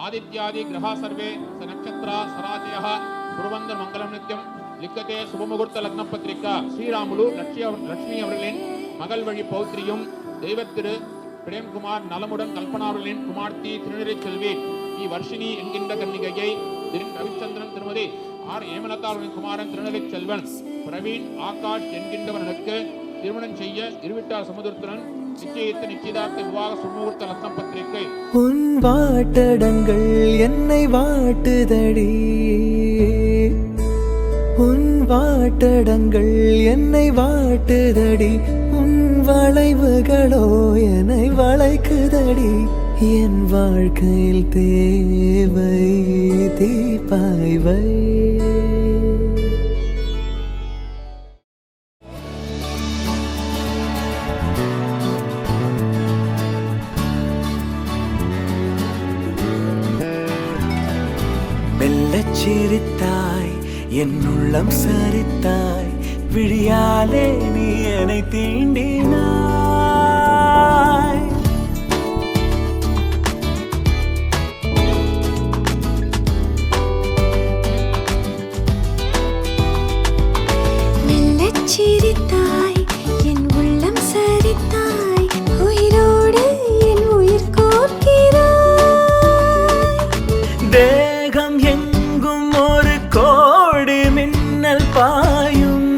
आदित्यादि ग्रहा सर्वे स नक्षत्रा सराजयः कुर्वन्तु मंगलम नित्यम लिखते शुभमुहूर्त लग्न पत्रिका श्रीरामुलु लक्ष्मी அவர்களின் மகள் வழி பௌத்ரியும் தெய்வத்திரு பிரேம்குமார் நலமுடன் கல்பனா அவர்களின் குமார்த்தி திருநிறை செல்வி வர்ஷினி என்கின்ற கன்னிகையை ரவிச்சந்திரன் திருமதி ஆர் ஏமலதா அவர்களின் குமாரன் திருநிறை செல்வன் பிரவீன் ஆகாஷ் என்கின்றவர்களுக்கு திருமணம் செய்ய இருவிட்டார் சமுதிரத்துடன் நிச்சயதார்த்த விவாக சுமுகூர்த்த லக்ன பத்திரிகை. உன் வாட்டடங்கள் என்னை வாட்டுதடி, உன் வாட்டடங்கள் என்னை வாட்டுதடி, உன் வளைவுகளோ என்னை வளைக்குதடி, என் வாழ்க்கையில் தேவை தீபாய்வை. மெல்லச் சிரித்தாய், என் உள்ளம் சரித்தாய், விழியாலே நீ என்னை தீண்டினாய். மெல்லச் சிரித்தாய், என் உள்ளம் சரித்தாய், உயிரோடு என் உயிர் கோர்க்கிறாய். தேகம் எங்கும் ஒரு கோடி மின்னல் பாயும்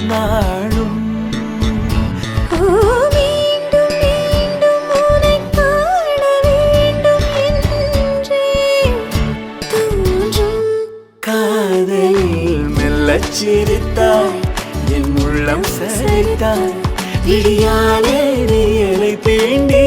நாளும். மீண்டும் மீண்டும் உன்னை காண வேண்டும் என்றே தோன்றும். காதலில் மெல்லச் சிரித்தாய், என் உள்ளம் சரித்தாய், விழியாலே நீ என்னை தீண்டி